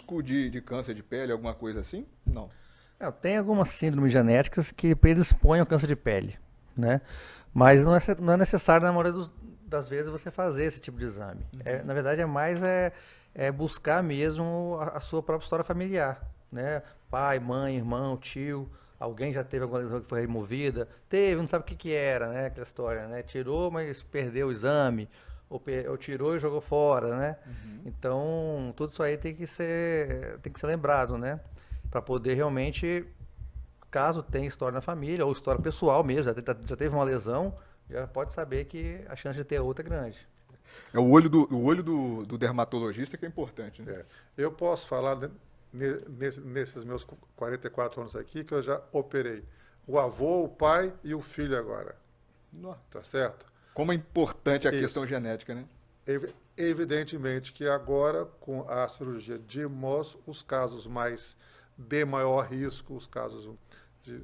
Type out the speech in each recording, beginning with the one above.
risco de câncer de pele, alguma coisa assim? Não. Tem algumas síndromes genéticas que predispõem ao câncer de pele, né? Mas não é necessário, na maioria das vezes, você fazer esse tipo de exame. Na verdade, é buscar mesmo a sua própria história familiar, né? Pai, mãe, irmão, tio, alguém já teve alguma lesão que foi removida, teve, não sabe o que que era, né? Aquela história, né? Tirou, mas perdeu o exame, ou tirou e jogou fora, né? Então, tudo isso aí tem que ser lembrado, né? Para poder realmente, caso tenha história na família, ou história pessoal mesmo, já teve uma lesão, já pode saber que a chance de ter outra é grande. É o olho do dermatologista que é importante, né? É. Eu posso falar nesses meus 44 anos aqui que eu já operei o avô, o pai e o filho agora. Nossa. Tá certo? Como é importante a Isso. questão genética, né? Evidentemente que agora, com a cirurgia de MOS, os casos de maior risco, os casos de,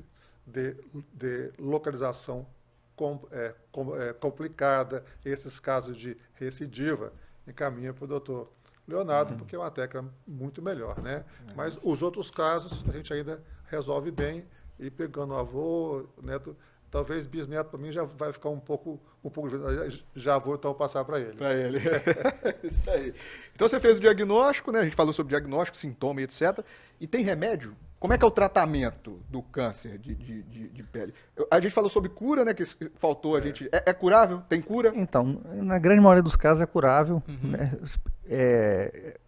de localização complicada, esses casos de recidiva, encaminha para o doutor Leonardo, porque é uma técnica muito melhor, né? Mas os outros casos a gente ainda resolve bem, e pegando o avô, neto, talvez bisneto para mim já vai ficar um pouco já vou então passar para ele. Para ele. Isso aí. Então você fez o diagnóstico, né? A gente falou sobre diagnóstico, sintoma e etc. E tem remédio? Como é que é o tratamento do câncer de pele? A gente falou sobre cura, né? Que faltou a gente. É curável? Tem cura? Então, na grande maioria dos casos é curável, né?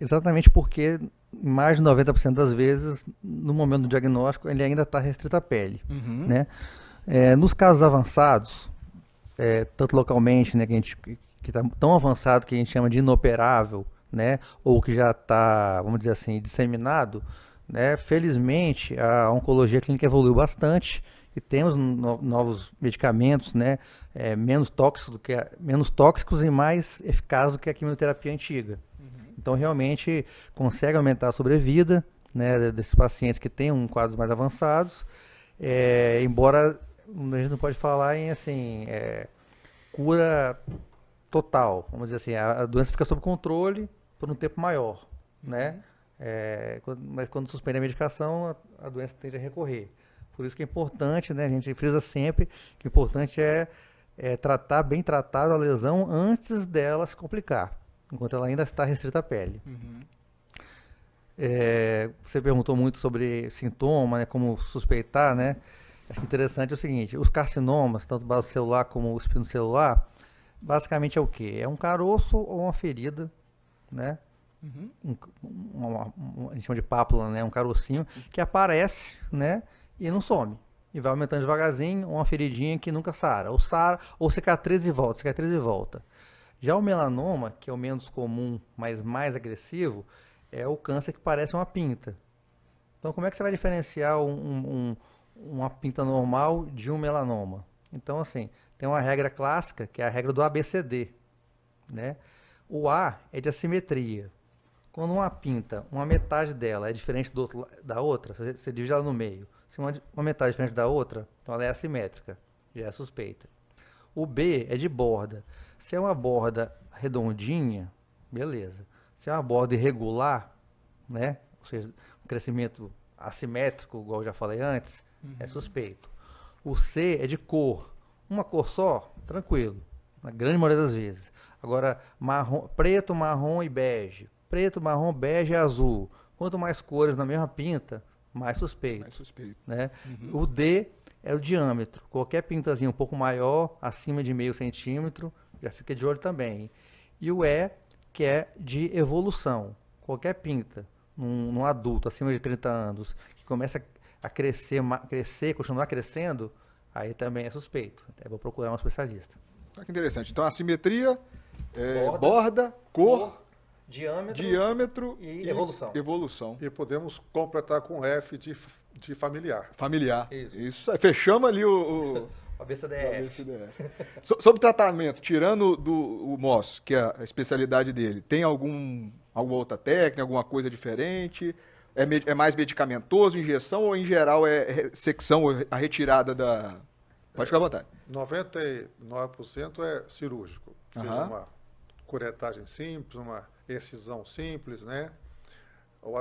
Exatamente porque mais de 90% das vezes, no momento do diagnóstico, ele ainda está restrito à pele, né? Nos casos avançados, tanto localmente, né, que está tão avançado que a gente chama de inoperável, né, ou que já está, vamos dizer assim, disseminado, né, felizmente a oncologia clínica evoluiu bastante e temos novos medicamentos, né, menos tóxicos e mais eficazes do que a quimioterapia antiga. Então realmente consegue aumentar a sobrevida, né, desses pacientes que têm quadros mais avançados, embora a gente não pode falar em assim, cura total, vamos dizer assim, a doença fica sob controle por um tempo maior, né? Mas quando suspende a medicação, a doença tende a recorrer. Por isso que é importante, né? A gente frisa sempre que o importante é tratar bem tratado a lesão antes dela se complicar, enquanto ela ainda está restrita à pele. Você perguntou muito sobre sintoma, né? Como suspeitar, né? Acho interessante o seguinte, os carcinomas, tanto base celular como o espino celular, basicamente é o quê? É um caroço ou uma ferida, né? A gente chama de pápula, né? Um carocinho que aparece, né? E não some. E vai aumentando devagarzinho, uma feridinha que nunca sara. Ou cicatriz e volta, cicatriz e volta. Já o melanoma, que é o menos comum, mas mais agressivo, é o câncer que parece uma pinta. Então, como é que você vai diferenciar uma pinta normal de um melanoma? Então, assim, tem uma regra clássica, que é a regra do ABCD, né? O A é de assimetria. Quando uma pinta, uma metade dela é diferente da outra, você divide ela no meio. Se uma metade é diferente da outra, então ela é assimétrica, já é suspeita. O B é de borda. Se é uma borda redondinha, beleza. Se é uma borda irregular, né? Ou seja, um crescimento assimétrico, igual eu já falei antes, é suspeito. O C é de cor. Uma cor só, tranquilo, na grande maioria das vezes. Agora, preto, marrom e bege. Preto, marrom, bege e azul. Quanto mais cores na mesma pinta, mais suspeito. Mais suspeito. Né? O D é o diâmetro. Qualquer pintazinha um pouco maior, acima de meio centímetro, já fica de olho também. E o E, que é de evolução. Qualquer pinta num adulto acima de 30 anos, que começa a crescer, continuar crescendo, aí também é suspeito. Até vou procurar um especialista. Olha que interessante. Então, assimetria, borda, cor, diâmetro e evolução. Evolução. E podemos completar com F de familiar. Familiar. Isso. Aí, fechamos ali o ABCDF. Sobre tratamento, tirando o MOS, que é a especialidade dele, tem alguma outra técnica, alguma coisa diferente? É mais medicamentoso, injeção, ou em geral é secção, a retirada da... Pode ficar à vontade. 99% é cirúrgico. Seja uma curetagem simples, uma excisão simples, né? Ou